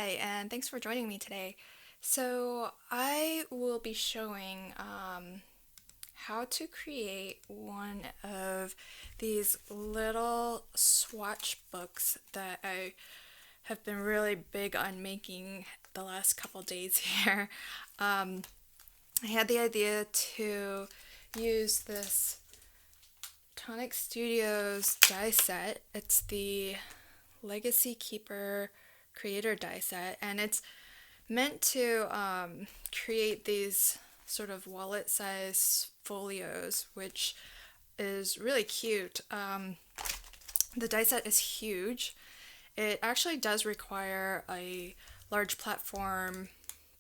Hi, and thanks for joining me today. So, I will be showing how to create one of these little swatch books that I have been really big on making the last couple days here. Um, I had the idea to use this Tonic Studios die set. It's the Legacy Keeper Creator die set, and it's meant to create these sort of wallet size folios, which is really cute. The die set is huge. It actually does require a large platform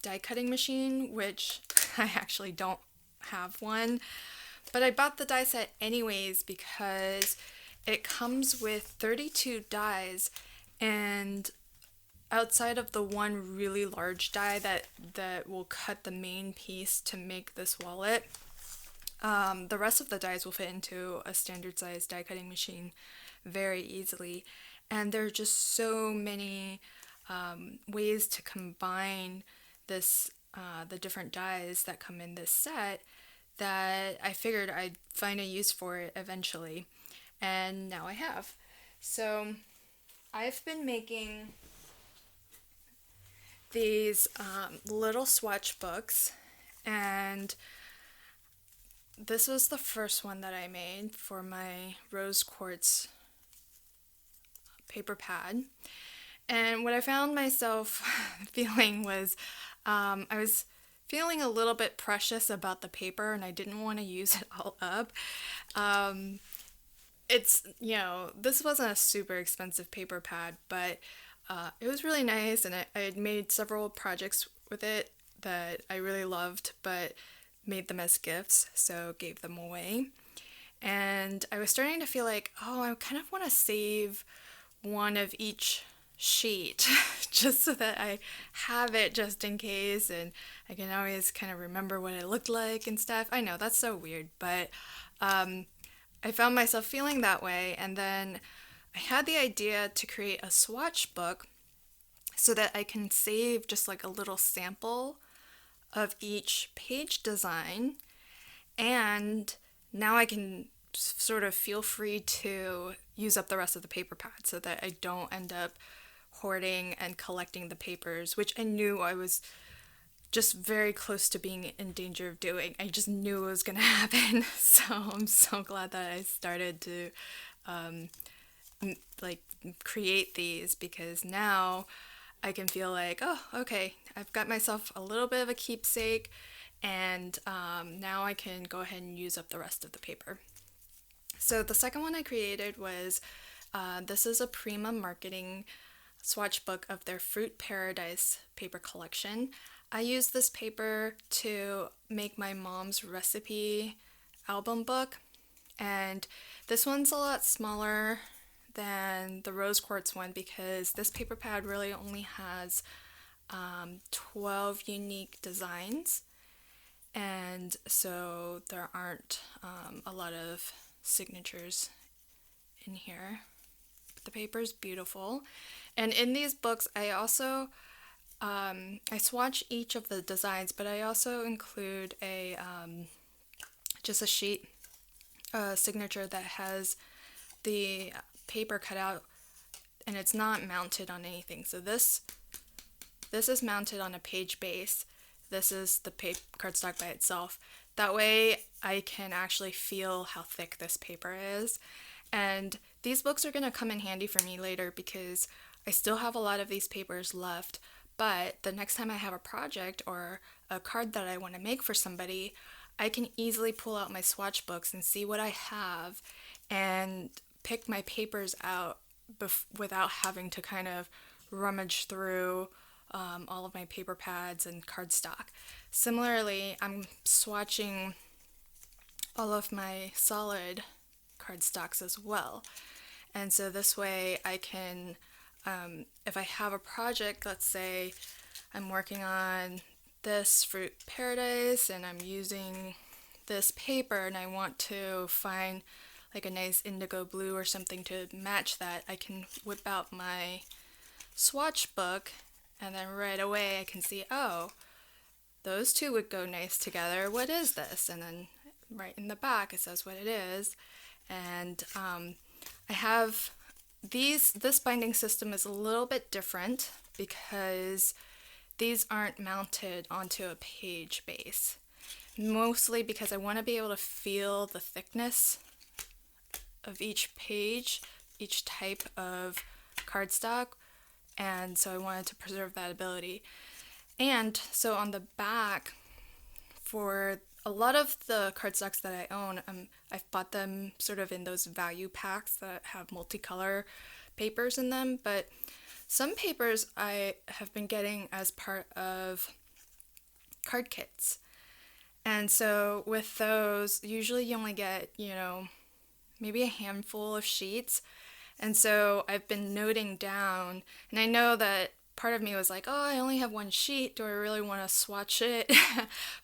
die cutting machine, which I actually don't have one. But I bought the die set anyways because it comes with 32 dies, and outside of the one really large die that will cut the main piece to make this wallet, the rest of the dies will fit into a standard size die cutting machine very easily. And there are just so many ways to combine the different dies that come in this set that I figured I'd find a use for it eventually. And now I have. So I've been making these little swatch books, and this was the first one that I made for my rose quartz paper pad. And what I found myself feeling was I was feeling a little bit precious about the paper, and I didn't want to use it all up. This wasn't a super expensive paper pad, but it was really nice, and I had made several projects with it that I really loved, but made them as gifts, so gave them away. And I was starting to feel like, oh, I kind of want to save one of each sheet just so that I have it just in case, and I can always kind of remember what it looked like and stuff. I know that's so weird, but I found myself feeling that way, and then I had the idea to create a swatch book so that I can save just like a little sample of each page design, and now I can sort of feel free to use up the rest of the paper pad so that I don't end up hoarding and collecting the papers, which I knew I was just very close to being in danger of doing. I just knew it was gonna happen. So I'm so glad that I started to like create these, because now I can feel like, oh, okay, I've got myself a little bit of a keepsake, and now I can go ahead and use up the rest of the paper. So the second one I created was this is a Prima Marketing swatch book of their Fruit Paradise paper collection. I used this paper to make my mom's recipe album book, and this one's a lot smaller than the rose quartz one because this paper pad really only has 12 unique designs, and so there aren't a lot of signatures in here. But the paper is beautiful, and in these books I also I swatch each of the designs, but I also include just a sheet signature that has the paper cut out, and it's not mounted on anything. So this is mounted on a page base. This is the cardstock by itself. That way I can actually feel how thick this paper is. And these books are going to come in handy for me later because I still have a lot of these papers left, but the next time I have a project or a card that I want to make for somebody, I can easily pull out my swatch books and see what I have and pick my papers out without having to kind of rummage through all of my paper pads and cardstock. Similarly, I'm swatching all of my solid cardstocks as well. And so this way I can, if I have a project, let's say I'm working on this Fruit Paradise and I'm using this paper and I want to find like a nice indigo blue or something to match that, I can whip out my swatch book and then right away I can see, oh, those two would go nice together. What is this? And then right in the back it says what it is. And I have this binding system is a little bit different because these aren't mounted onto a page base. Mostly because I want to be able to feel the thickness of each page, each type of cardstock, and so I wanted to preserve that ability. And so on the back, for a lot of the cardstocks that I own, I've bought them sort of in those value packs that have multicolor papers in them, but some papers I have been getting as part of card kits. And so with those, usually you only get, maybe a handful of sheets. And so I've been noting down, and I know that part of me was like, oh, I only have one sheet. Do I really want to swatch it?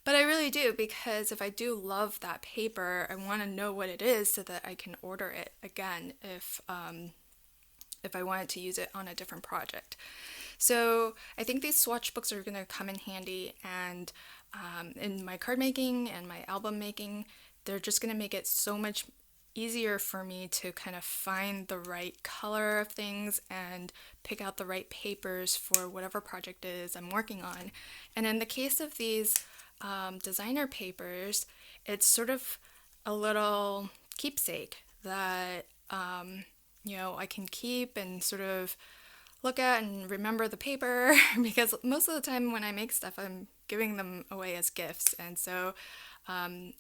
But I really do, because if I do love that paper, I want to know what it is so that I can order it again if I wanted to use it on a different project. So I think these swatch books are going to come in handy, and in my card making and my album making, they're just going to make it so much easier for me to kind of find the right color of things and pick out the right papers for whatever project it is I'm working on. And in the case of these designer papers, it's sort of a little keepsake that I can keep and sort of look at and remember the paper because most of the time when I make stuff, I'm giving them away as gifts. And so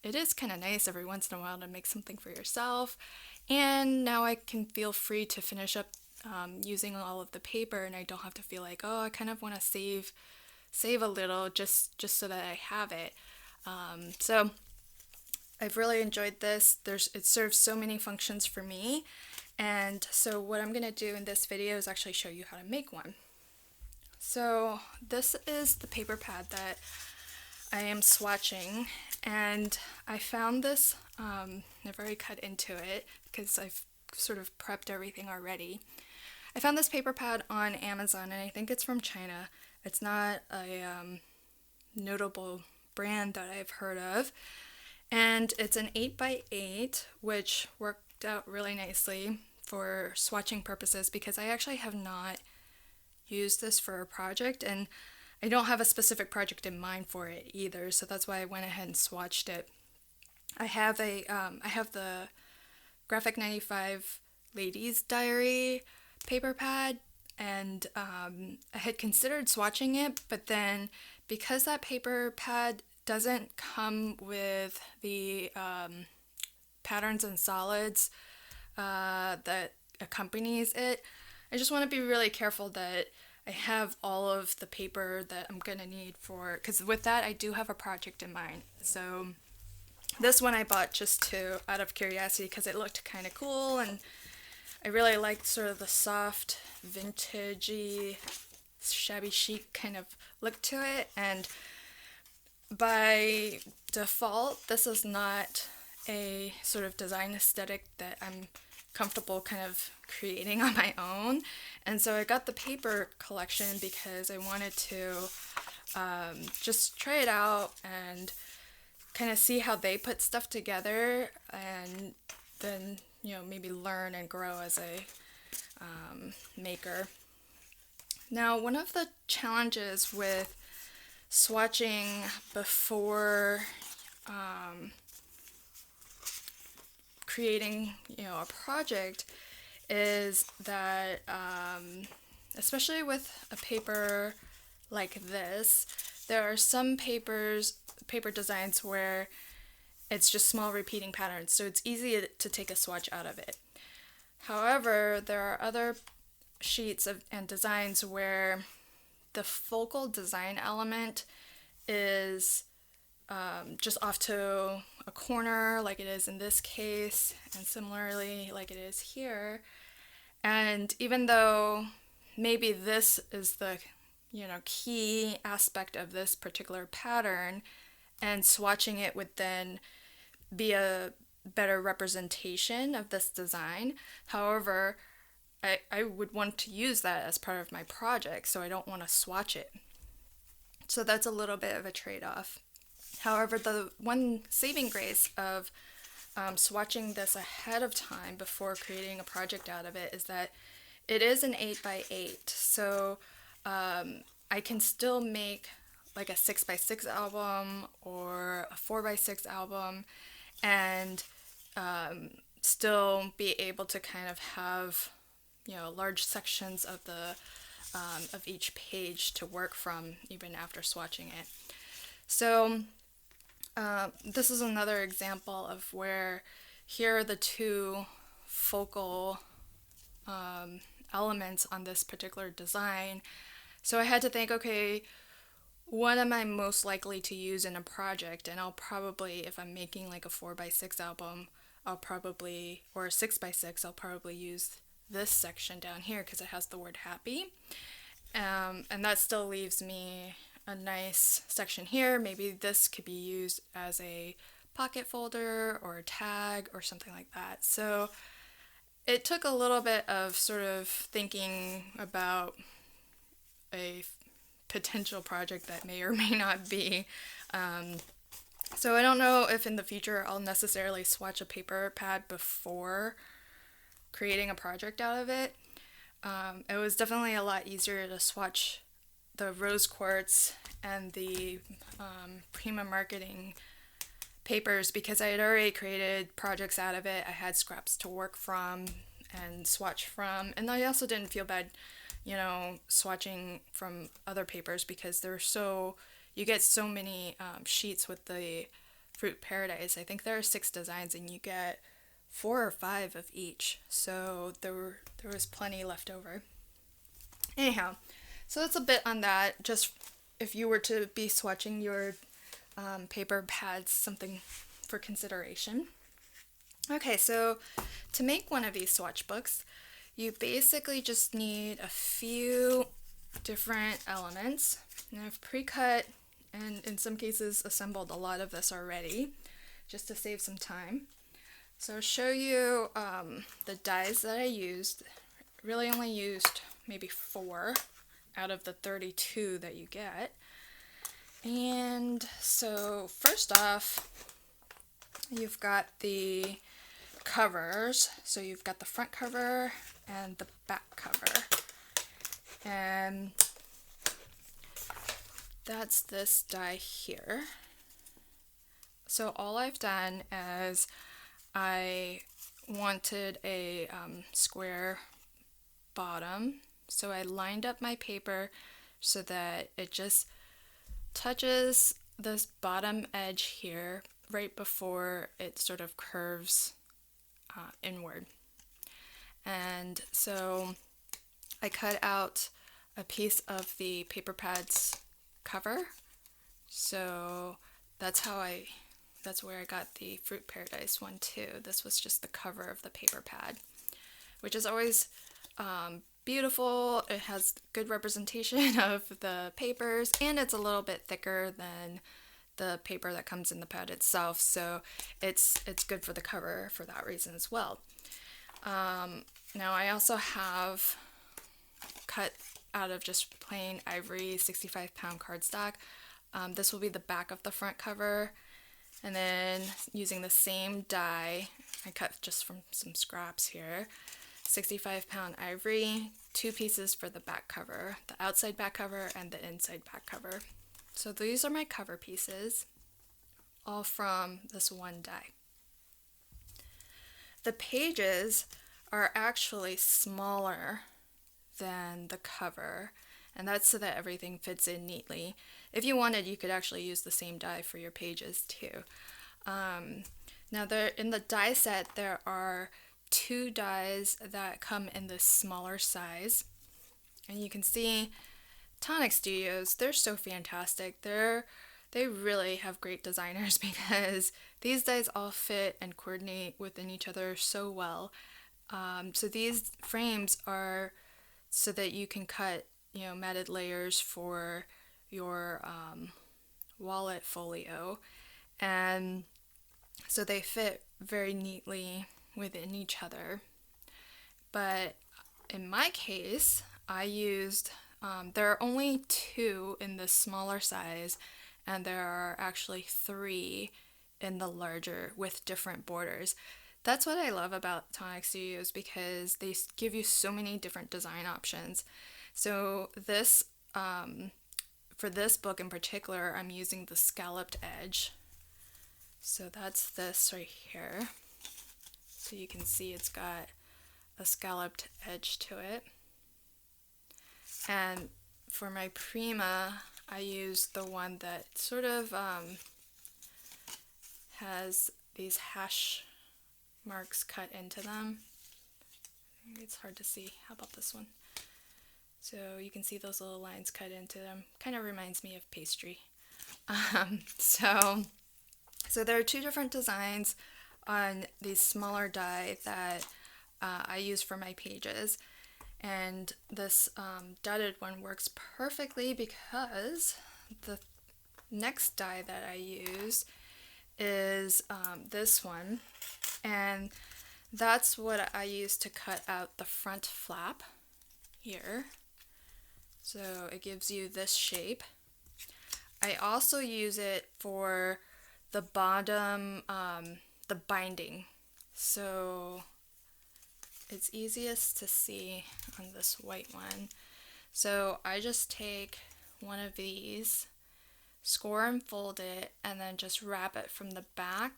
it is kind of nice every once in a while to make something for yourself. And now I can feel free to finish up using all of the paper, and I don't have to feel like, oh, I kind of want to save a little just so that I have it. So I've really enjoyed this. It serves so many functions for me. And so what I'm going to do in this video is actually show you how to make one. So this is the paper pad that I am swatching, and I found this, I've already cut into it because I've sort of prepped everything already. I found this paper pad on Amazon, and I think it's from China. It's not a notable brand that I've heard of, and it's an 8x8, which worked out really nicely for swatching purposes because I actually have not used this for a project, and I don't have a specific project in mind for it either, so that's why I went ahead and swatched it. I have the Graphic 95 Ladies Diary paper pad, and I had considered swatching it, but then because that paper pad doesn't come with the patterns and solids that accompanies it, I just want to be really careful that I have all of the paper that I'm gonna need for, because with that I do have a project in mind. So this one I bought just out of curiosity because it looked kind of cool, and I really liked sort of the soft, vintagey, shabby chic kind of look to it. And by default, this is not a sort of design aesthetic that I'm comfortable kind of creating on my own. And so I got the paper collection because I wanted to just try it out and kind of see how they put stuff together, and then maybe learn and grow as a maker. Now, one of the challenges with swatching before creating a project is that especially with a paper like this, there are some paper designs where it's just small repeating patterns, so it's easy to take a swatch out of it. However, there are other sheets and designs where the focal design element is just off to a corner, like it is in this case, and similarly like it is here. And even though maybe this is the key aspect of this particular pattern, and swatching it would then be a better representation of this design. However, I would want to use that as part of my project, so I don't want to swatch it. So that's a little bit of a trade-off. However, the one saving grace of swatching this ahead of time before creating a project out of it is that it is an 8x8. So I can still make like a 6x6 album or a 4x6 album and still be able to kind of have, large sections of the of each page to work from even after swatching it. So this is another example of where here are the two focal elements on this particular design. So I had to think, okay, what am I most likely to use in a project? And I'll probably, if I'm making like a 4x6 album, or a 6x6, I'll probably use this section down here because it has the word happy. And that still leaves me a nice section here. Maybe this could be used as a pocket folder or a tag or something like that. So it took a little bit of sort of thinking about a potential project that may or may not be. So I don't know if in the future I'll necessarily swatch a paper pad before creating a project out of it. It was definitely a lot easier to swatch the rose quartz and the Prima marketing papers because I had already created projects out of it. I had scraps to work from and swatch from, and I also didn't feel bad, swatching from other papers because you get so many sheets with the Fruit Paradise. I think there are 6 designs and you get 4 or 5 of each, so there was plenty left over. Anyhow, so that's a bit on that, just if you were to be swatching your paper pads, something for consideration. Okay, so to make one of these swatch books, you basically just need a few different elements. And I've pre-cut and in some cases assembled a lot of this already, just to save some time. So I'll show you the dies that I used. Really only used maybe 4 out of the 32 that you get. And so first off, you've got the covers. So you've got the front cover and the back cover. And that's this die here. So all I've done is I wanted a square bottom. So I lined up my paper so that it just touches this bottom edge here right before it sort of curves inward. And so I cut out a piece of the paper pad's cover. So that's where I got the Fruit Paradise one too. This was just the cover of the paper pad, which is always beautiful. It has good representation of the papers, and it's a little bit thicker than the paper that comes in the pad itself, so it's good for the cover for that reason as well. Now I also have cut out of just plain ivory 65-pound cardstock. This will be the back of the front cover, and then using the same die, I cut just from some scraps here, 65-pound ivory, 2 pieces for the back cover, the outside back cover and the inside back cover. So these are my cover pieces, all from this one die. The pages are actually smaller than the cover, and that's so that everything fits in neatly. If you wanted, you could actually use the same die for your pages too. Now in the die set, there are 2 dies that come in this smaller size, and you can see Tonic Studios, they're so fantastic. They really have great designers because these dies all fit and coordinate within each other so well. So these frames are so that you can cut, matted layers for your wallet folio, and so they fit very neatly within each other. But in my case, I used, there are only two in the smaller size, and there are actually three in the larger with different borders. That's what I love about Tonic Studios because they give you so many different design options. So this, for this book in particular, I'm using the scalloped edge. So that's this right here. So you can see it's got a scalloped edge to it. And for my Prima, I used the one that sort of has these hash marks cut into them. It's hard to see. How about this one? So you can see those little lines cut into them. Kind of reminds me of pastry. So there are two different designs on these smaller die that I use for my pages. And this dotted one works perfectly because the next die that I use is this one. And that's what I use to cut out the front flap here. So it gives you this shape. I also use it for the bottom, the binding. So it's easiest to see on this white one. So I just take one of these, score and fold it, and then just wrap it from the back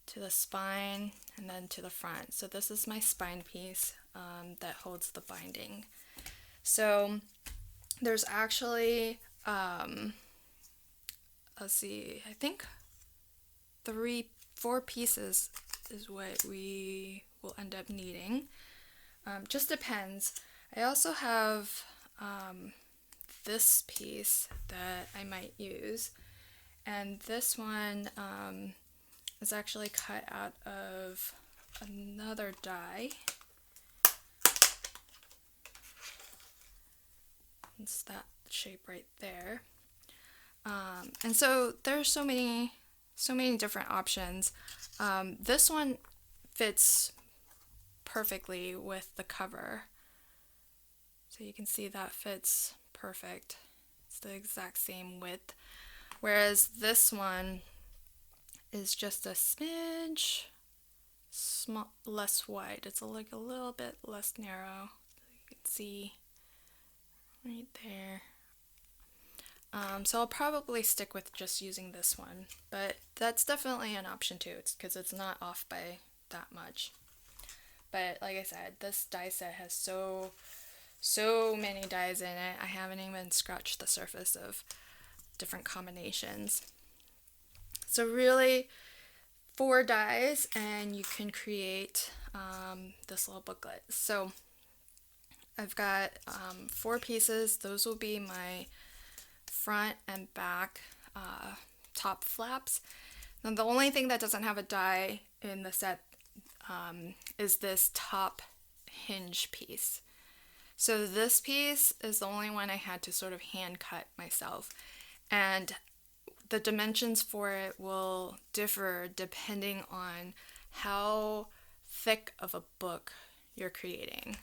to the spine and then to the front. So this is my spine piece that holds the binding. So there's actually, let's see, I think 4 pieces is what we will end up needing. Just depends. I also have this piece that I might use, and this one is actually cut out of another die. It's that shape right there. And so there's so many different options. This one fits perfectly with the cover. So you can see that fits perfect. It's the exact same width. Whereas this one is just a smidge less wide. It's like a little bit less narrow. You can see right there. So I'll probably stick with just using this one, but that's definitely an option too. It's because it's not off by that much. But like I said, this die set has so many dies in it. I haven't even scratched the surface of different combinations. So really 4 dies and you can create this little booklet. So I've got 4 pieces. Those will be my front and back top flaps. Now the only thing that doesn't have a die in the set is this top hinge piece. So this piece is the only one I had to sort of hand cut myself, and the dimensions for it will differ depending on how thick of a book you're creating.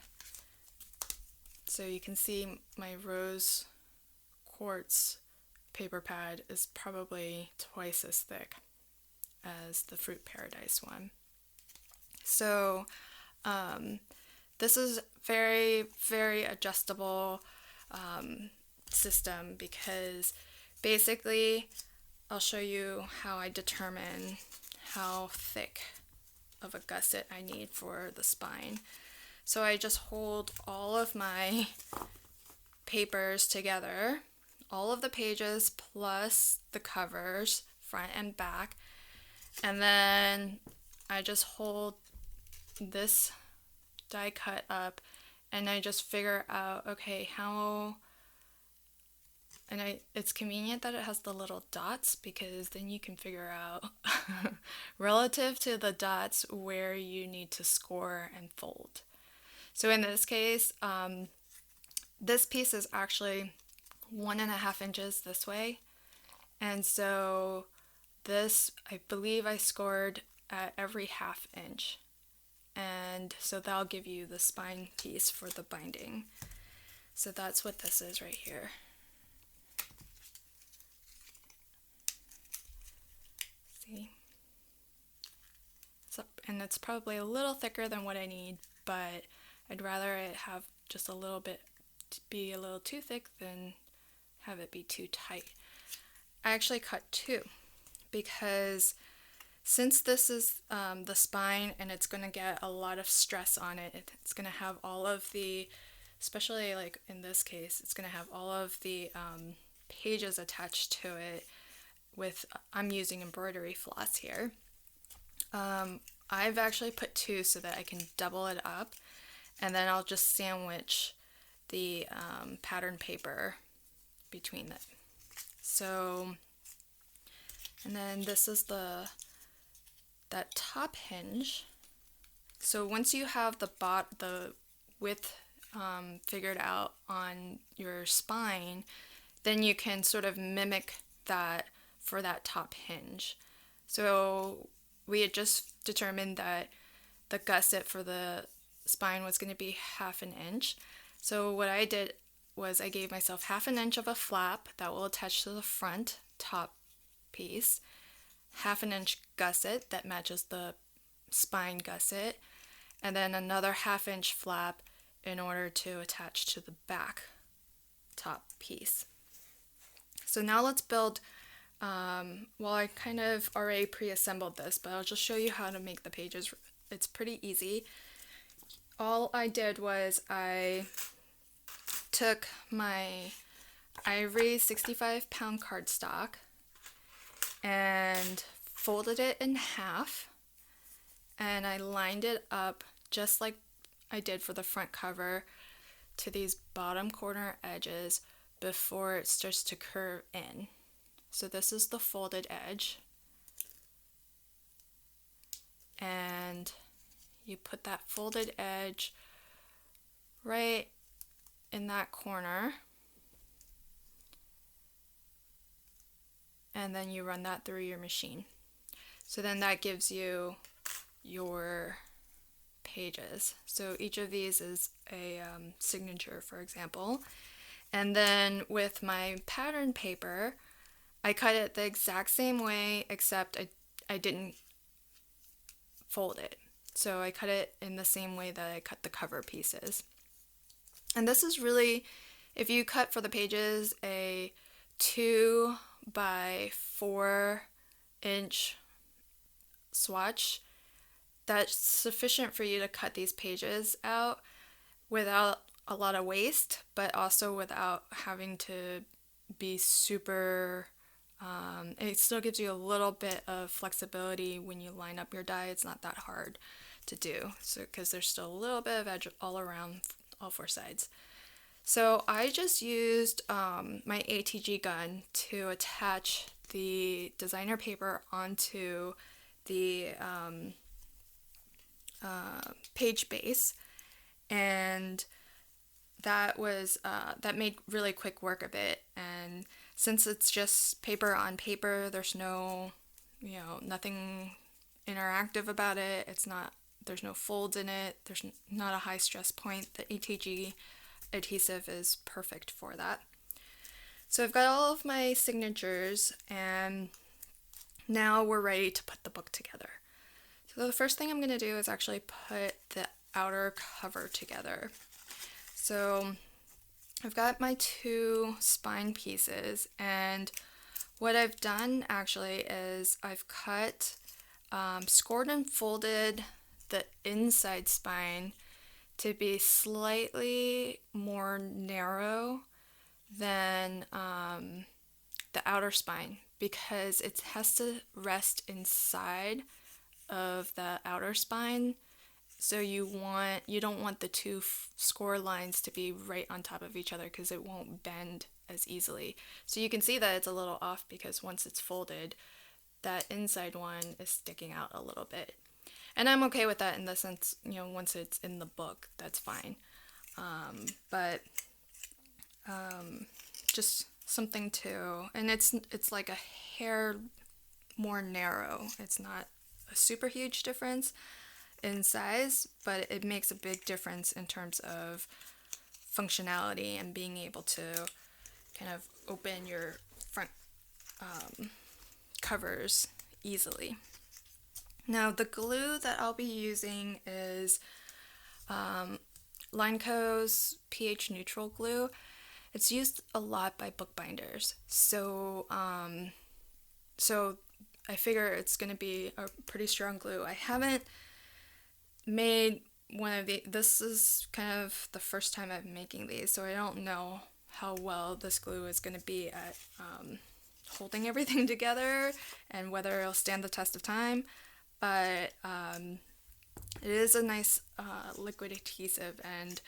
So you can see my rose quartz paper pad is probably twice as thick as the Fruit Paradise one. So this is very adjustable system because basically I'll show you how I determine how thick of a gusset I need for the spine. So I just hold all of my papers together, all of the pages plus the covers, front and back, and then I just hold this die cut up and I just figure out, okay, how, and it's convenient that it has the little dots because then you can figure out relative to the dots where you need to score and fold. So in this case, this piece is actually 1.5 inches this way, and so this, I believe I scored at every 1/2 inch. and so that'll give you the spine piece for the binding. So that's what this is right here. See? So, and it's probably a little thicker than what I need, but I'd rather it have just a little bit, be a little too thick than have it be too tight. I actually cut two because since this is the spine and it's going to get a lot of stress on it, it's going to have all of the, especially like in this case, it's going to have all of the pages attached to it with, I'm using embroidery floss here. I've actually put two so that I can double it up, and then I'll just sandwich the pattern paper between it. So, and then this is that top hinge. So once you have the width figured out on your spine, then you can sort of mimic that for that top hinge. So we had just determined that the gusset for the spine was going to be 1/2 inch. So what I did was I gave myself 1/2 inch of a flap that will attach to the front top piece, 1/2 inch gusset that matches the spine gusset, and then another 1/2 inch flap in order to attach to the back top piece. So now let's build, well, I kind of already pre-assembled this, but I'll just show you how to make the pages. It's pretty easy. All I did was I took my ivory 65-pound cardstock and folded it in half, and I lined it up just like I did for the front cover to these bottom corner edges before it starts to curve in. So this is the folded edge, and you put that folded edge right in that corner, and then you run that through your machine. So then that gives you your pages. So each of these is a signature, for example. And then with my pattern paper, I cut it the exact same way, except I didn't fold it. So I cut it in the same way that I cut the cover pieces. And this is really, if you cut for the pages a 2 by 4 inch swatch, that's sufficient for you to cut these pages out without a lot of waste, but also without having to be super, it still gives you a little bit of flexibility when you line up your die. It's not that hard to do, so because there's still a little bit of edge all around all 4 sides. So I just used my ATG gun to attach the designer paper onto the page base, and that was that made really quick work of it. And since it's just paper on paper, there's no, nothing interactive about it. There's no folds in it. There's not a high stress point. The ATG adhesive is perfect for that. So I've got all of my signatures, and now we're ready to put the book together. So the first thing I'm going to do is actually put the outer cover together. So I've got my 2 spine pieces, and what I've done actually is I've cut, scored and folded the inside spine to be slightly more narrow than the outer spine, because it has to rest inside of the outer spine. So you don't want the 2 score lines to be right on top of each other, because it won't bend as easily. So you can see that it's a little off because once it's folded, that inside one is sticking out a little bit. And I'm okay with that in the sense, once it's in the book, that's fine. But just something to, and it's like a hair more narrow. It's not a super huge difference. in size, but it makes a big difference in terms of functionality and being able to kind of open your front covers easily. Now the glue that I'll be using is Lineco's pH neutral glue. It's used a lot by bookbinders, so I figure it's going to be a pretty strong glue. I haven't made one of these. This is kind of the first time I'm making these, so I don't know how well this glue is going to be at holding everything together and whether it'll stand the test of time, but it is a nice liquid adhesive and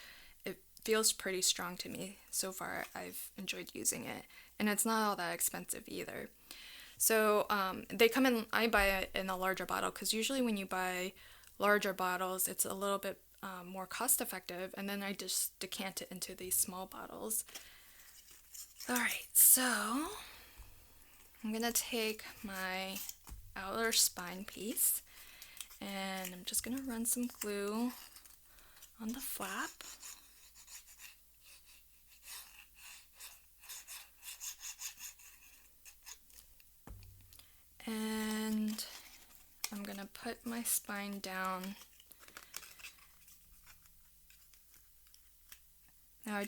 it feels pretty strong to me so far. I've enjoyed using it, and it's not all that expensive either. So they come in, I buy it in a larger bottle because usually when you buy larger bottles it's a little bit more cost effective, and then I just decant it into these small bottles. Alright, so I'm gonna take my outer spine piece and I'm just gonna run some glue on the flap. And I'm gonna put my spine down. Now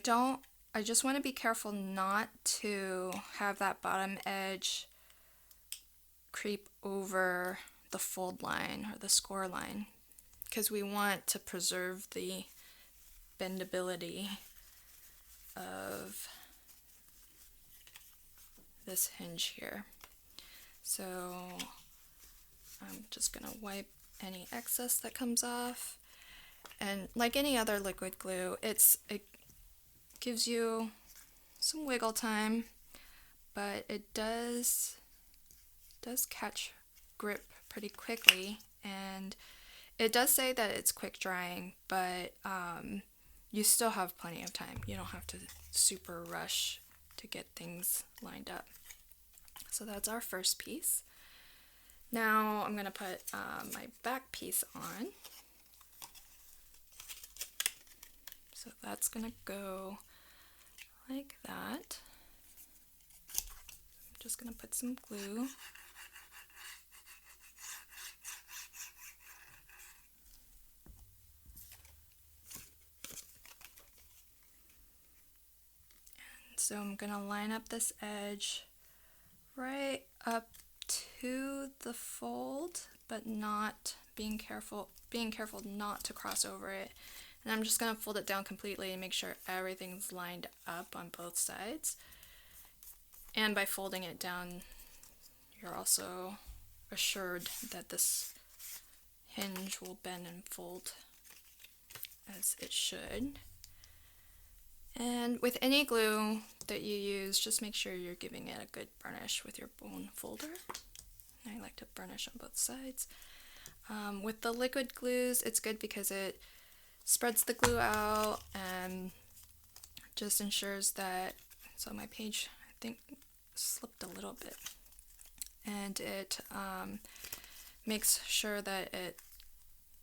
I just want to be careful not to have that bottom edge creep over the fold line or the score line, because we want to preserve the bendability of this hinge here. So I'm just gonna wipe any excess that comes off, and like any other liquid glue, it gives you some wiggle time, but it does catch grip pretty quickly, and it does say that it's quick drying, but you still have plenty of time. You don't have to super rush to get things lined up. So that's our first piece. Now I'm going to put my back piece on. So that's going to go like that. I'm just going to put some glue. And so I'm going to line up this edge right up to the fold, but not being careful not to cross over it. And I'm just going to fold it down completely and make sure everything's lined up on both sides. And by folding it down, you're also assured that this hinge will bend and fold as it should. And with any glue that you use, just make sure you're giving it a good burnish with your bone folder. I like to burnish on both sides. With the liquid glues, it's good because it spreads the glue out and just ensures that, so my page I think slipped a little bit, and it makes sure that it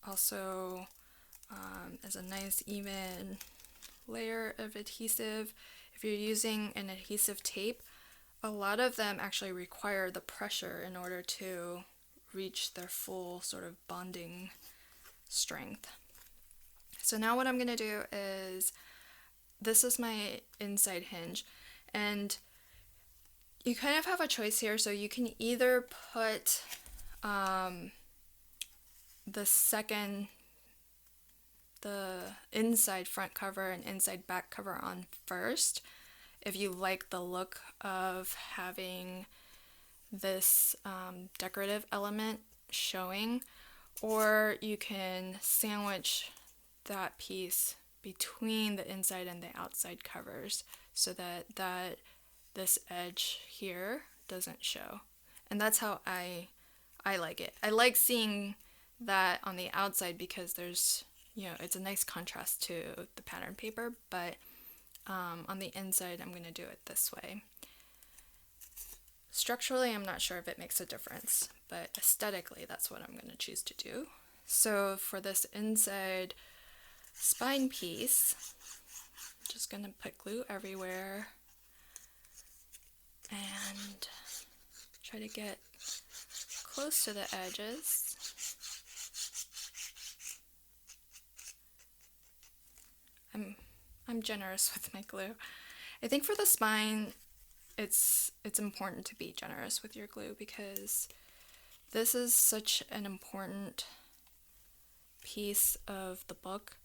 also is a nice even layer of adhesive. If you're using an adhesive tape, a lot of them actually require the pressure in order to reach their full sort of bonding strength. So now what I'm going to do is, this is my inside hinge, and you kind of have a choice here. So you can either put the inside front cover and inside back cover on first, if you like the look of having this decorative element showing, or you can sandwich that piece between the inside and the outside covers so that this edge here doesn't show. And that's how I like it. I like seeing that on the outside because there's, it's a nice contrast to the pattern paper, but on the inside I'm going to do it this way. Structurally, I'm not sure if it makes a difference, but aesthetically that's what I'm going to choose to do. So for this inside spine piece, I'm just going to put glue everywhere and try to get close to the edges. I'm generous with my glue. I think for the spine, it's important to be generous with your glue because this is such an important piece of the book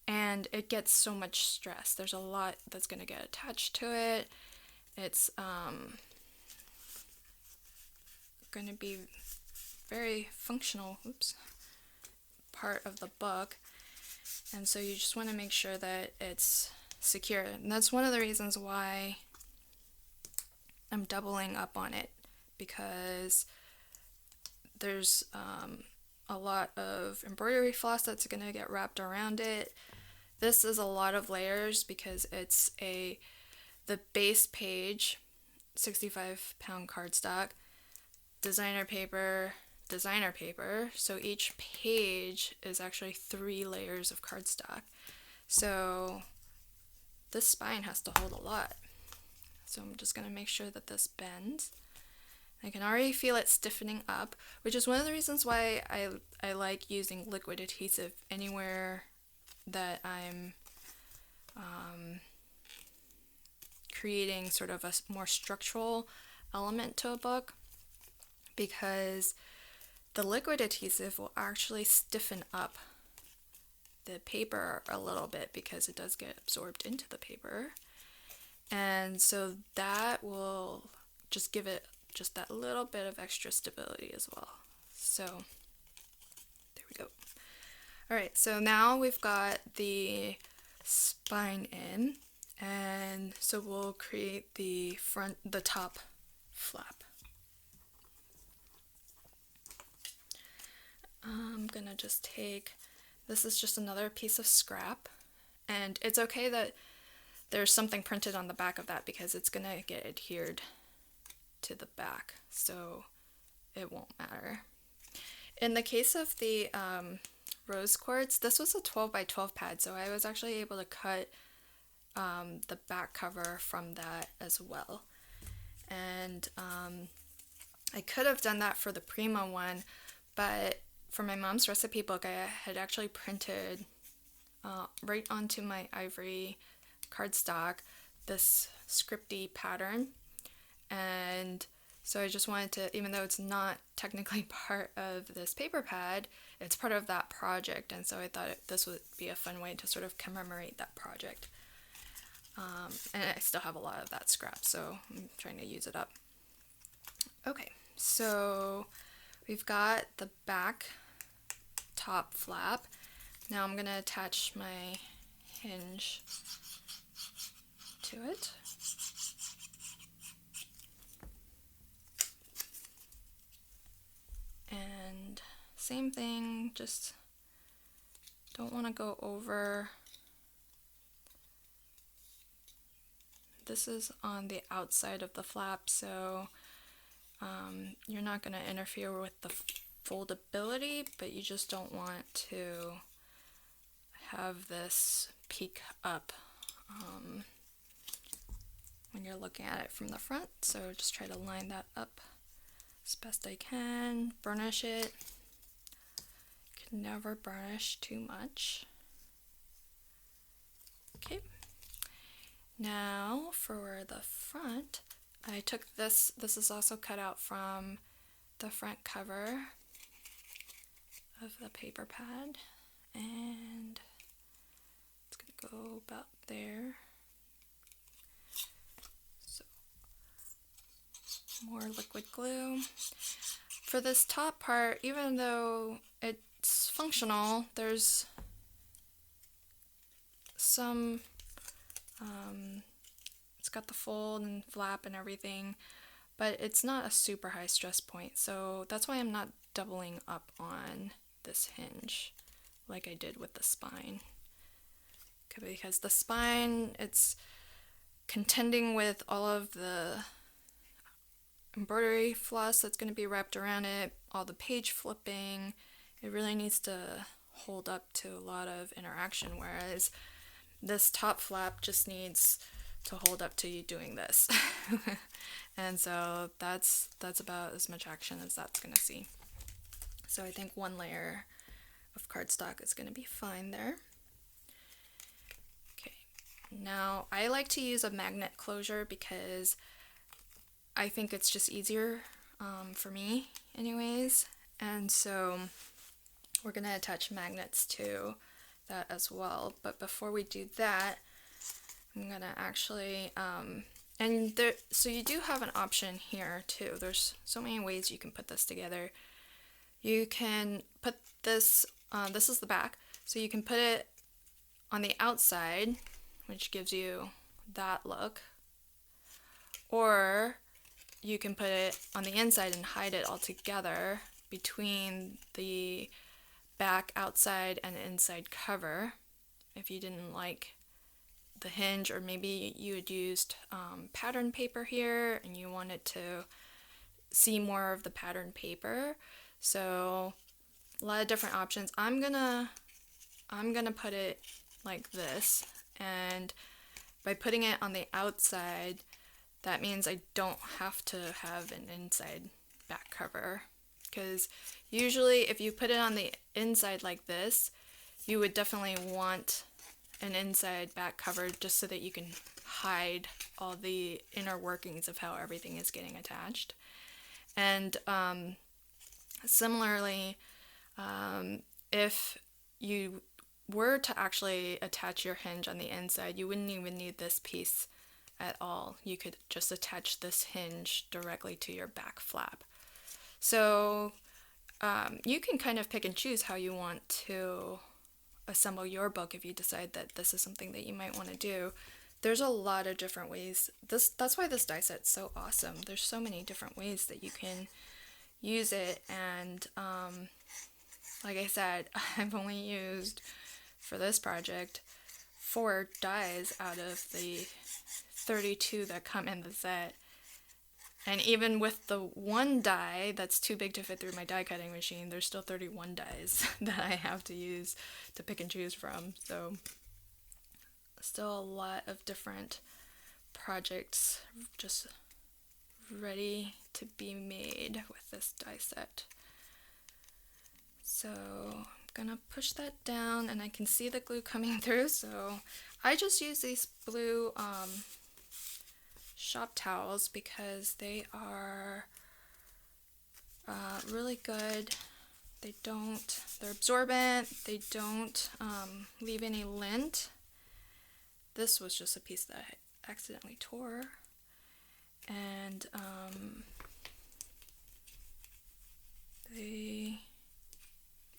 and it gets so much stress. There's a lot that's going to get attached to it. It's going to be very functional part of the book, and so you just want to make sure that it's secure, and that's one of the reasons why I'm doubling up on it, because there's a lot of embroidery floss that's going to get wrapped around it. This is a lot of layers because it's the base page, 65-pound cardstock, designer paper, so each page is actually 3 layers of cardstock. So this spine has to hold a lot. So I'm just going to make sure that this bends. I can already feel it stiffening up, which is one of the reasons why I like using liquid adhesive anywhere that I'm creating sort of a more structural element to a book, because the liquid adhesive will actually stiffen up the paper a little bit because it does get absorbed into the paper, and so that will just give it just that little bit of extra stability as well. So there we go. Alright, so now we've got the spine in, and so we'll create the top flap. I'm gonna just take, this is just another piece of scrap, and it's okay that there's something printed on the back of that because it's gonna get adhered to the back, so it won't matter. In the case of the rose quartz, this was a 12 by 12 pad, so I was actually able to cut the back cover from that as well. And I could have done that for the Prima one, but for my mom's recipe book, I had actually printed right onto my ivory cardstock this scripty pattern, and so I just wanted to, even though it's not technically part of this paper pad, it's part of that project, and so I thought this would be a fun way to sort of commemorate that project. And I still have a lot of that scrap, so I'm trying to use it up. Okay, so we've got the back top flap. Now I'm going to attach my hinge to it. And same thing, just don't want to go over. This is on the outside of the flap, so you're not going to interfere with the foldability, but you just don't want to have this peek up when you're looking at it from the front. So just try to line that up as best I can. Burnish it. Can never burnish too much. Okay. Now for the front, I took this is also cut out from the front cover of the paper pad, and it's gonna go about there. So more liquid glue. For this top part, even though it's functional, there's some it's got the fold and flap and everything, but it's not a super high stress point, so that's why I'm not doubling up on this hinge like I did with the spine, because the spine, it's contending with all of the embroidery floss that's going to be wrapped around it, all the page flipping, it really needs to hold up to a lot of interaction, whereas this top flap just needs to hold up to you doing this. And so that's about as much action as that's gonna see. So I think one layer of cardstock is gonna be fine there. Okay, now I like to use a magnet closure because I think it's just easier for me anyways. And so we're gonna attach magnets to that as well. But before we do that, I'm gonna actually, so you do have an option here too. There's so many ways you can put this together. You can put this, this is the back, so you can put it on the outside, which gives you that look, or you can put it on the inside and hide it all together between the back, outside, and inside cover if you didn't like the hinge, or maybe you had used pattern paper here and you wanted to see more of the pattern paper. So a lot of different options. I'm gonna put it like this, and by putting it on the outside, that means I don't have to have an inside back cover, because usually if you put it on the inside like this, you would definitely want an inside back cover just so that you can hide all the inner workings of how everything is getting attached. And similarly, if you were to actually attach your hinge on the inside, you wouldn't even need this piece at all. You could just attach this hinge directly to your back flap. So you can kind of pick and choose how you want to assemble your book if you decide that this is something that you might want to do. There's a lot of different ways. That's why this die set's so awesome. There's so many different ways that you can use it, and like I said, I've only used for this project 4 dies out of the 32 that come in the set. And even with the one die that's too big to fit through my die cutting machine, there's still 31 dies that I have to use to pick and choose from. So still a lot of different projects just ready to be made with this die set. So I'm gonna push that down, and I can see the glue coming through, so I just use these blue shop towels because they are really good. They're absorbent, they don't leave any lint. This was just a piece that I accidentally tore, and they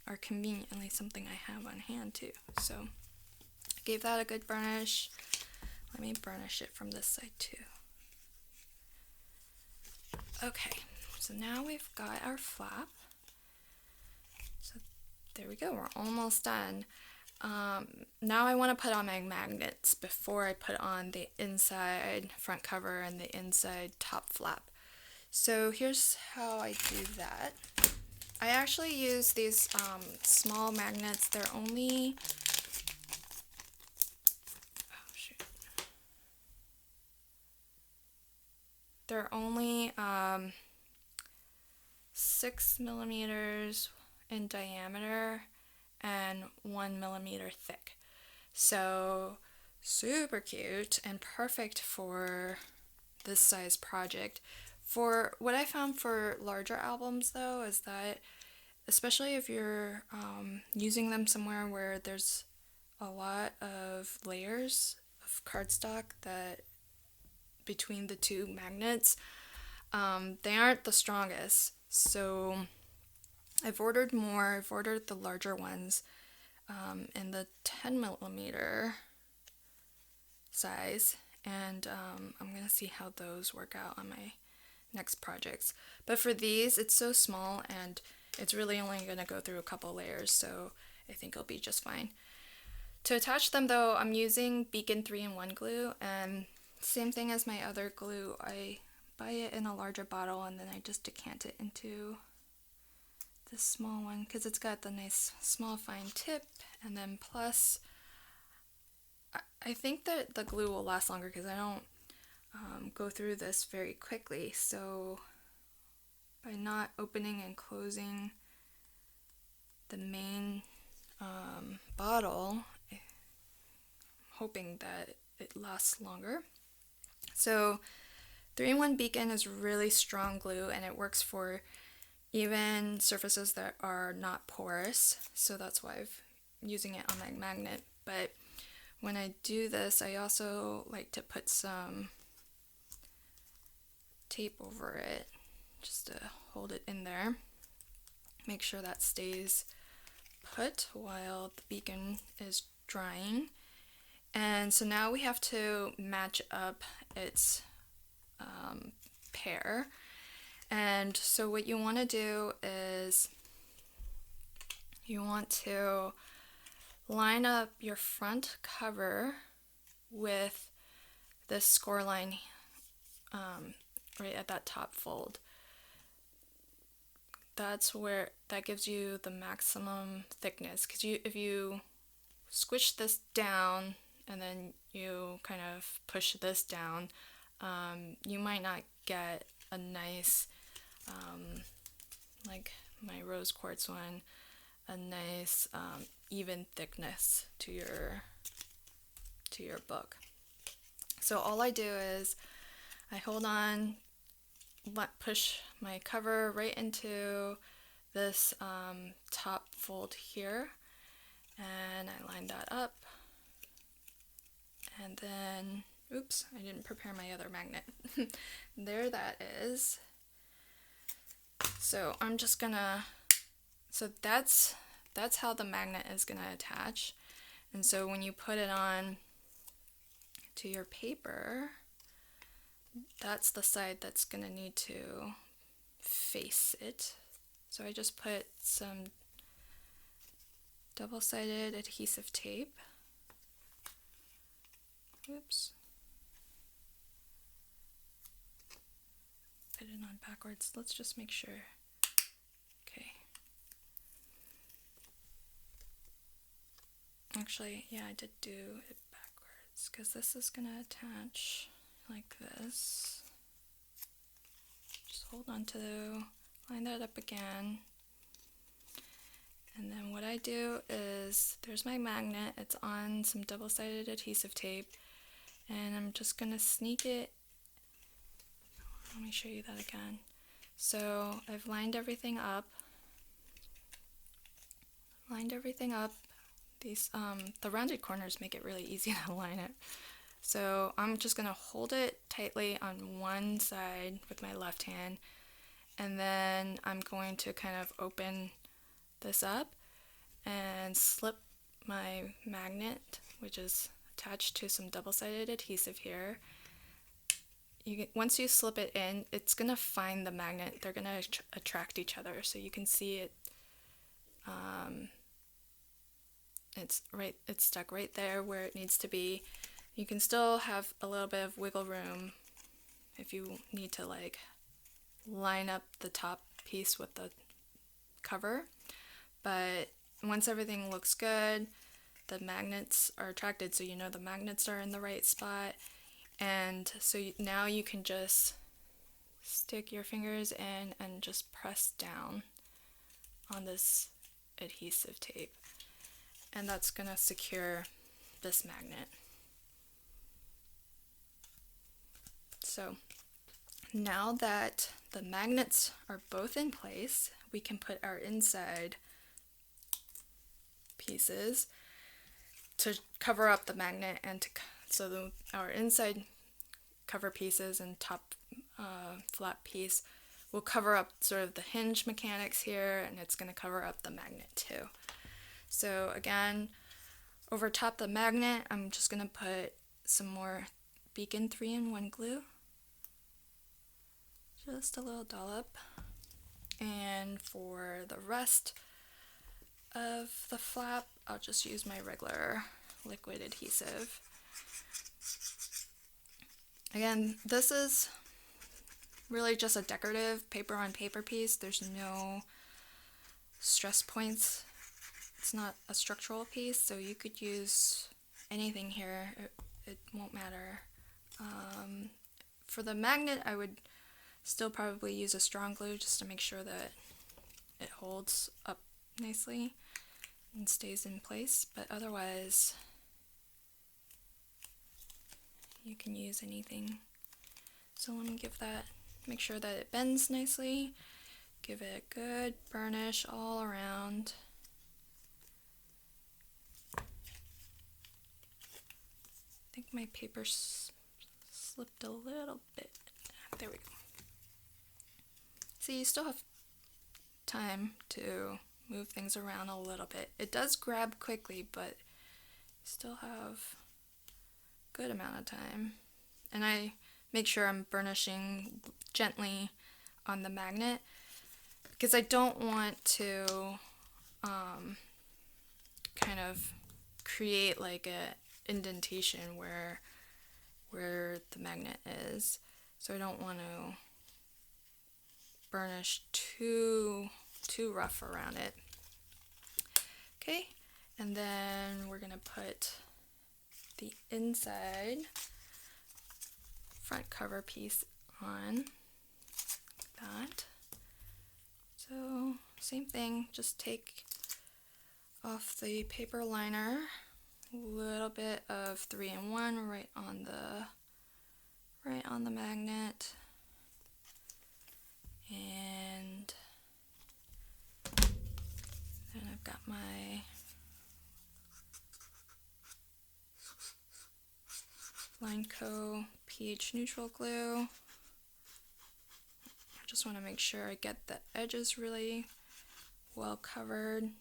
are conveniently something I have on hand too. So I gave that a good burnish. Let me burnish it from this side too. Okay, so now we've got our flap. So there we go, we're almost done. Now I want to put on my magnets before I put on the inside front cover and the inside top flap. So here's how I do that. I actually use these small magnets. They're only, they're only 6 millimeters in diameter and 1 millimeter thick. So super cute and perfect for this size project. For what I found for larger albums though is that, especially if you're using them somewhere where there's a lot of layers of cardstock that between the two magnets, they aren't the strongest. So I've ordered more. I've ordered the larger ones in the 10 millimeter size, and I'm gonna see how those work out on my next projects. But for these, it's so small and it's really only gonna go through a couple layers, so I think it'll be just fine. To attach them though, I'm using Beacon 3-in-1 glue, and same thing as my other glue. I buy it in a larger bottle and then I just decant it into this small one because it's got the nice small fine tip, and then plus I think that the glue will last longer because I don't go through this very quickly. So by not opening and closing the main bottle, I'm hoping that it lasts longer. So 3-in-1 Beacon is really strong glue, and it works for even surfaces that are not porous, so that's why I'm using it on my magnet. But when I do this, I also like to put some tape over it just to hold it in there. Make sure that stays put while the beacon is drying. And so now we have to match up its pair. And so what you want to do is you want to line up your front cover with this score line right at that top fold. That gives you the maximum thickness, because if you squish this down and then you kind of push this down, you might not get a nice, like my rose quartz one, a nice even thickness to your book. So all I do is I hold on, push my cover right into this top fold here, and I line that up, and then oops, I didn't prepare my other magnet. There that is. So I'm just gonna, so that's how the magnet is gonna attach. And so when you put it on to your paper, that's the side that's gonna need to face it. So I just put some double-sided adhesive tape. Oops. Put it on backwards. Let's just make sure. Okay. Actually, yeah, I did do it backwards because this is gonna attach like this. Just hold on to, line that up again. And then what I do is, there's my magnet, it's on some double-sided adhesive tape, and I'm just gonna sneak it. Let me show you that again. So I've lined everything up. These the rounded corners make it really easy to line it. So I'm just gonna hold it tightly on one side with my left hand, and then I'm going to kind of open this up and slip my magnet, which is attached to some double-sided adhesive here. Once you slip it in, it's gonna find the magnet. They're gonna attract each other, so you can see it. It's stuck right there where it needs to be. You can still have a little bit of wiggle room if you need to like line up the top piece with the cover. But once everything looks good, the magnets are attracted, so you know the magnets are in the right spot. And so now you can just stick your fingers in and just press down on this adhesive tape. And that's gonna secure this magnet. So now that the magnets are both in place, we can put our inside pieces to cover up the magnet, and so our inside cover pieces and top flat piece will cover up sort of the hinge mechanics here, and it's going to cover up the magnet too. So again, over top the magnet, I'm just going to put some more Beacon 3-in-1 glue. Just a little dollop. And for the rest of the flap, I'll just use my regular liquid adhesive. Again, this is really just a decorative paper on paper piece. There's no stress points. It's not a structural piece, so you could use anything here. It won't matter. For the magnet, I would still probably use a strong glue just to make sure that it holds up nicely and stays in place, but otherwise you can use anything. So let me make sure that it bends nicely, give it a good burnish all around. I think my paper slipped a little bit. There we go. See, you still have time to move things around a little bit. It does grab quickly, but you still have a good amount of time. And I make sure I'm burnishing gently on the magnet because I don't want to kind of create like a indentation where the magnet is. So I don't want to burnish too rough around it. Okay, and then we're gonna put the inside front cover piece on like that. So same thing, just take off the paper liner, a little bit of 3-in-1 right on the magnet, and then I've got my Lineco pH neutral glue. I just want to make sure I get the edges really well covered.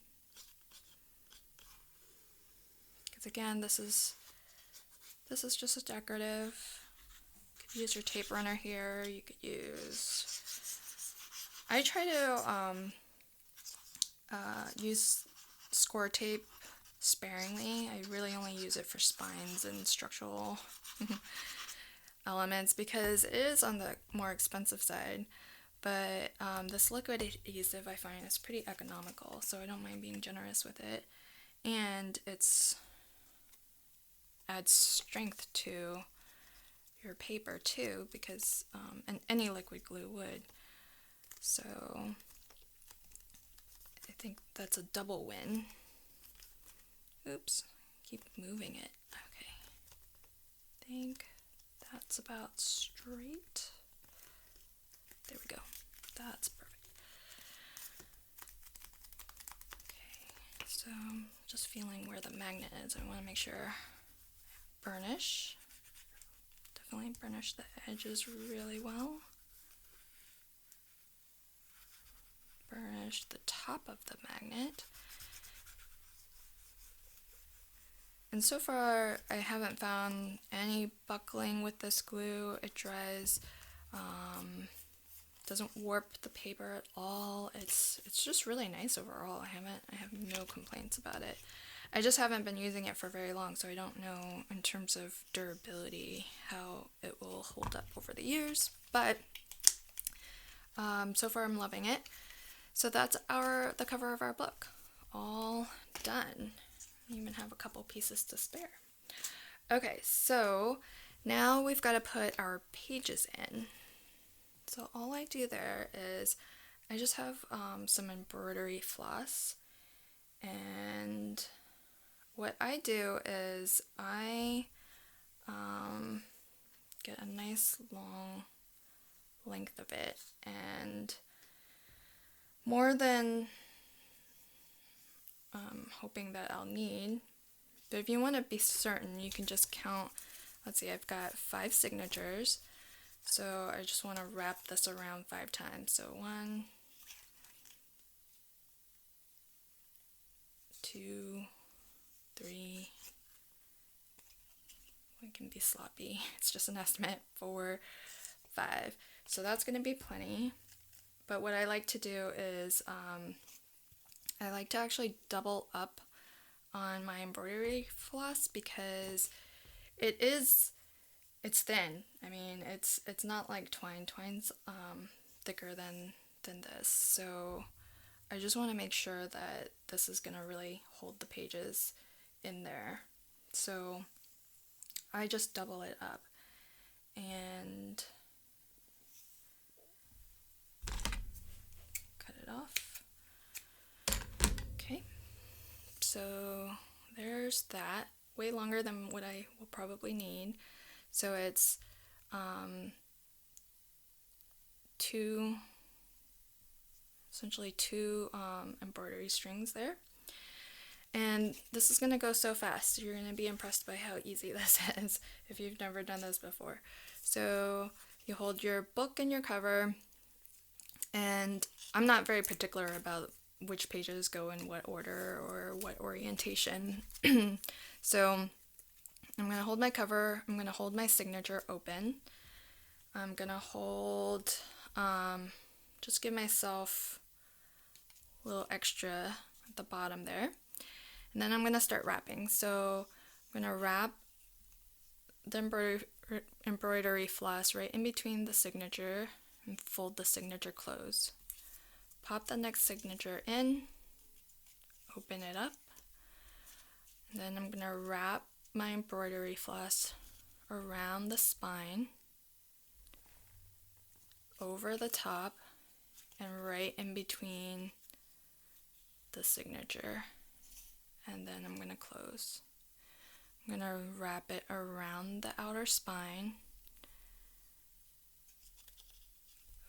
Because again, this is just a decorative. You could use your tape runner here. You could use. I try to use score tape sparingly. I really only use it for spines and structural elements because it is on the more expensive side. But this liquid adhesive I find is pretty economical, so I don't mind being generous with it. And it's adds strength to your paper too, because and any liquid glue would. So I think that's a double win. Oops, keep moving it. Okay, I think that's about straight. There we go. That's perfect. Okay, so just feeling where the magnet is. I want to make sure burnish. Definitely burnish the edges really well. Burnish the top of the magnet. And so far, I haven't found any buckling with this glue. It dries, doesn't warp the paper at all. It's just really nice overall. I have no complaints about it. I just haven't been using it for very long, so I don't know in terms of durability how it will hold up over the years. But so far, I'm loving it. So that's the cover of our book, all done. We even have a couple pieces to spare. Okay, so now we've got to put our pages in. So all I do there is I just have some embroidery floss, and what I do is I get a nice long length of it, and more than hoping that I'll need, but if you want to be certain, you can just count. Let's see, I've got 5 signatures, so I just want to wrap this around 5 times. So 1, 2, 3, we can be sloppy, it's just an estimate, 4, 5. So that's going to be plenty. But what I like to do is I like to actually double up on my embroidery floss because it's thin. I mean, it's not like twine. Twine's thicker than this. So I just want to make sure that this is going to really hold the pages in there. So I just double it up and cut it off. Okay, so there's that. Way longer than what I will probably need. So it's essentially two embroidery strings there. And this is going to go so fast. You're going to be impressed by how easy this is if you've never done this before. So you hold your book and your cover, and I'm not very particular about which pages go in what order or what orientation. So I'm going to hold my cover, I'm going to hold my signature open. I'm going to hold, just give myself a little extra at the bottom there. And then I'm going to start wrapping. So I'm going to wrap the embroidery floss right in between the signature and fold the signature close. Pop the next signature in, open it up, and then I'm going to wrap my embroidery floss around the spine, over the top, and right in between the signature. And then I'm going to close. I'm going to wrap it around the outer spine.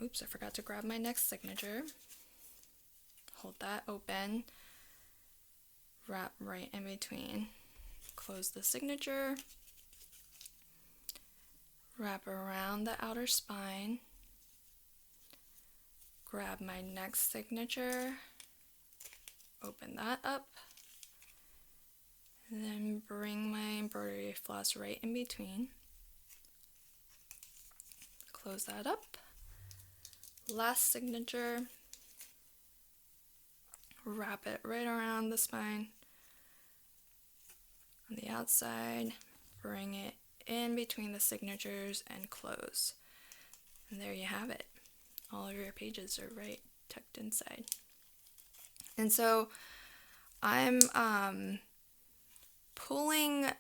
Oops, I forgot to grab my next signature. Hold that open. Wrap right in between. Close the signature. Wrap around the outer spine. Grab my next signature. Open that up. And then bring my embroidery floss right in between. Close that up. Last signature. Wrap it right around the spine on the outside. Bring it in between the signatures and close. And there you have it. All of your pages are right tucked inside. And so I'm pulling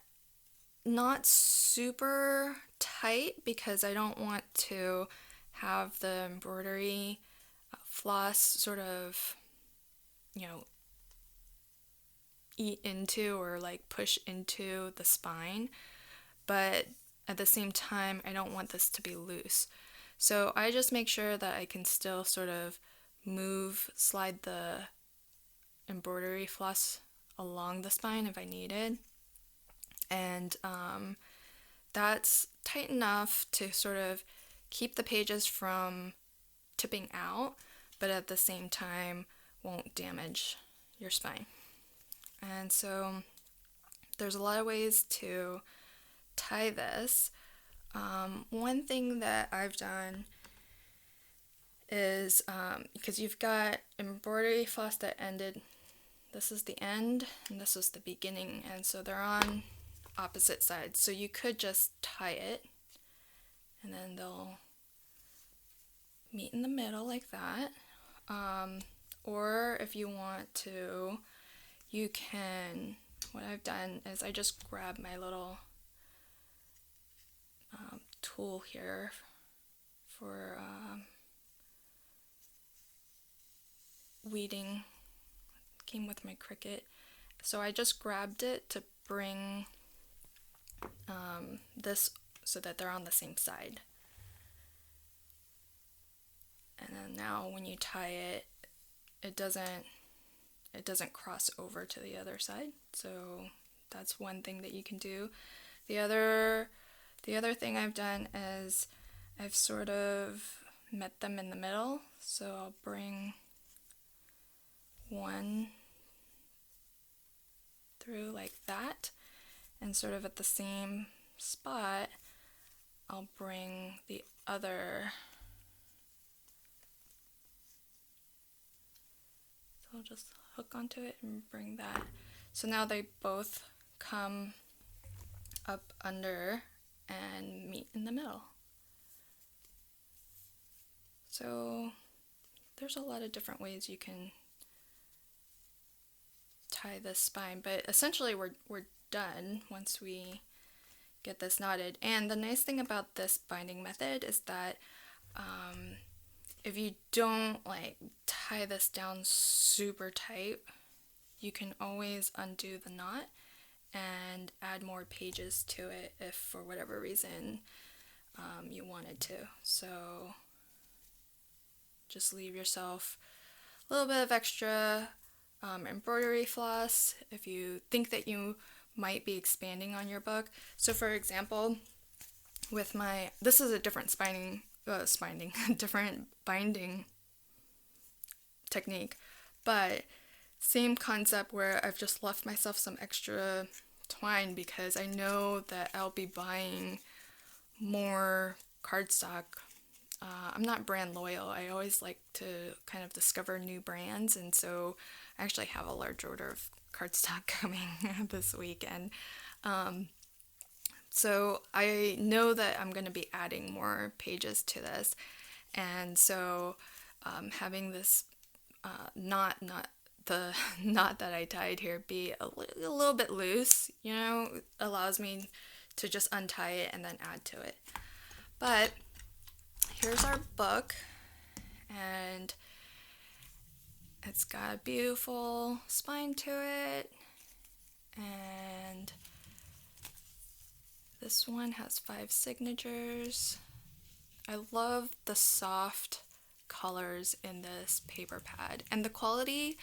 not super tight because I don't want to have the embroidery floss sort of, eat into or like push into the spine, but at the same time I don't want this to be loose. So I just make sure that I can still sort of slide the embroidery floss along the spine if I needed. And that's tight enough to sort of keep the pages from tipping out, but at the same time won't damage your spine. And so there's a lot of ways to tie this. One thing that I've done is, because you've got embroidery floss that ended, this is the end and this is the beginning, and so they're on opposite sides. So you could just tie it and then they'll meet in the middle like that. Or if you want to, you can, what I've done is I just grab my little tool here for weeding. Came with my Cricut. So I just grabbed it to bring this so that they're on the same side. And then now when you tie it, it doesn't cross over to the other side. So that's one thing that you can do. The other thing I've done is I've sort of met them in the middle. So I'll bring one through like that, and sort of at the same spot I'll bring the other. So I'll just hook onto it and bring that. So now they both come up under and meet in the middle. So there's a lot of different ways you can tie this spine, but essentially we're done once we get this knotted. And the nice thing about this binding method is that if you don't like tie this down super tight, you can always undo the knot and add more pages to it if for whatever reason you wanted to. So just leave yourself a little bit of extra embroidery floss if you think that you might be expanding on your book. So for example, with this is a different different binding technique, but same concept where I've just left myself some extra twine because I know that I'll be buying more cardstock. I'm not brand loyal. I always like to kind of discover new brands, and so I actually have a large order of cardstock coming this weekend. So I know that I'm going to be adding more pages to this, and so having this not the knot that I tied here be a little bit loose, allows me to just untie it and then add to it. But here's our book, and it's got a beautiful spine to it, and this one has 5 signatures. I love the soft colors in this paper pad, and the quality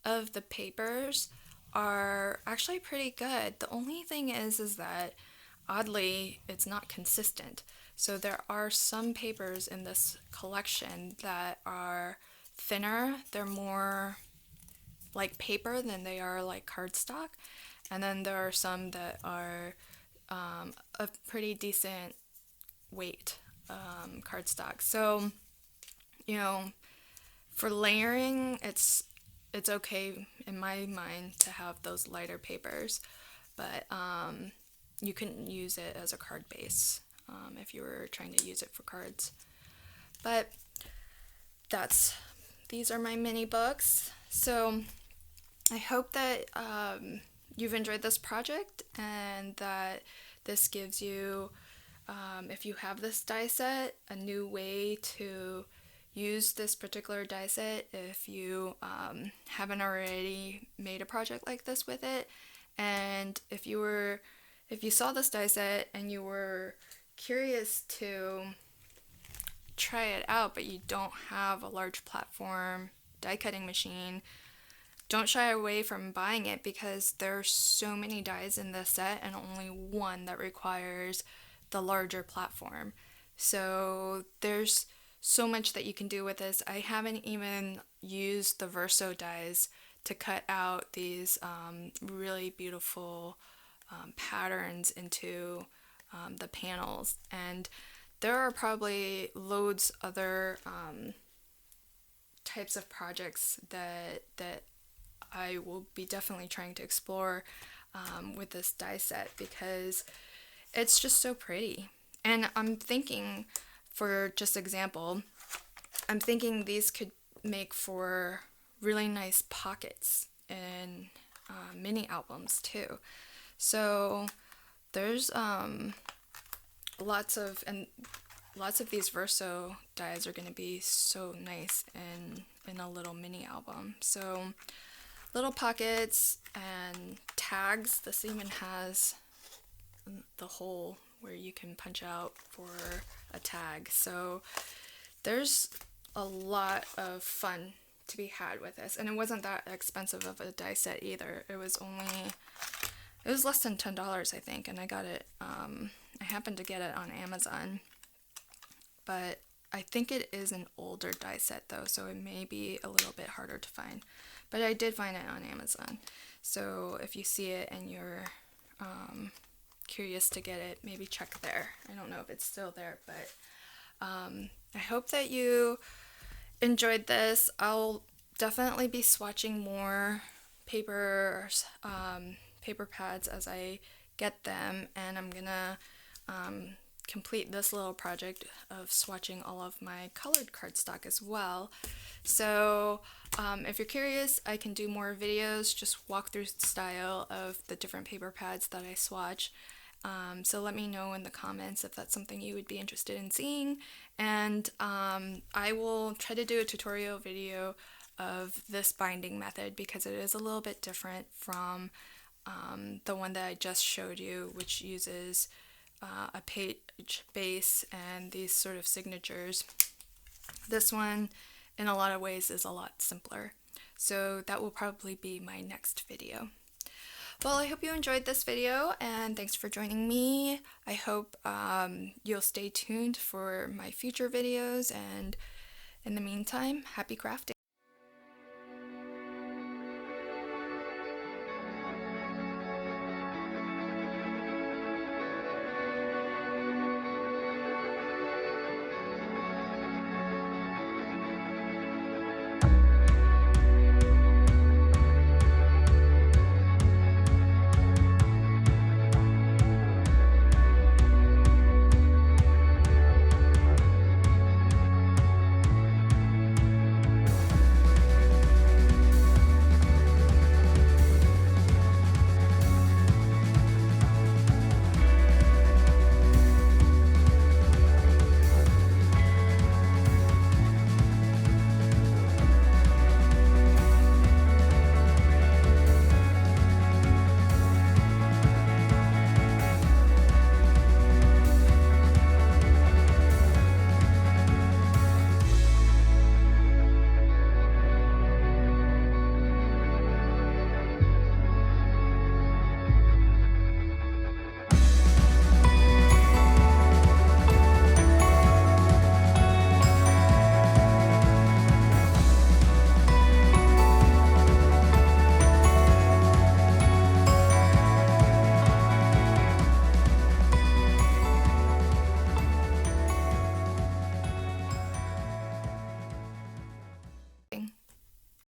of the papers are actually pretty good. The only thing is that oddly it's not consistent. So there are some papers in this collection that are thinner. They're more like paper than they are like cardstock, and then there are some that are a pretty decent weight cardstock. So for layering, it's okay in my mind to have those lighter papers, but you couldn't use it as a card base if you were trying to use it for cards. But these are my mini books. So I hope that you've enjoyed this project and that this gives you, if you have this die set, a new way to use this particular die set if you haven't already made a project like this with it. And if you saw this die set and you were curious to try it out but you don't have a large platform die cutting machine, don't shy away from buying it because there are so many dies in this set and only one that requires the larger platform. So there's so much that you can do with this. I haven't even used the Verso dies to cut out these really beautiful patterns into the panels, and there are probably loads other types of projects that I will be definitely trying to explore with this die set because it's just so pretty. And I'm thinking, for just example, I'm thinking these could make for really nice pockets in mini albums too. So there's lots of these Verso dies are going to be so nice in a little mini album. So little pockets and tags. This even has the hole where you can punch out for a tag. So there's a lot of fun to be had with this, and it wasn't that expensive of a die set either. It was less than $10, I think, and I got it, I happened to get it on Amazon, but I think it is an older die set though, so it may be a little bit harder to find, but I did find it on Amazon. So if you see it and you're curious to get it, maybe check there. I don't know if it's still there, but I hope that you enjoyed this. I'll definitely be swatching more paper pads as I get them, and I'm gonna complete this little project of swatching all of my colored cardstock as well. So if you're curious, I can do more videos, just walkthrough style of the different paper pads that I swatch. So let me know in the comments if that's something you would be interested in seeing, and I will try to do a tutorial video of this binding method because it is a little bit different from the one that I just showed you, which uses a page base and these sort of signatures. This one, in a lot of ways, is a lot simpler. So that will probably be my next video. Well, I hope you enjoyed this video, and thanks for joining me. I hope you'll stay tuned for my future videos, and in the meantime, happy crafting.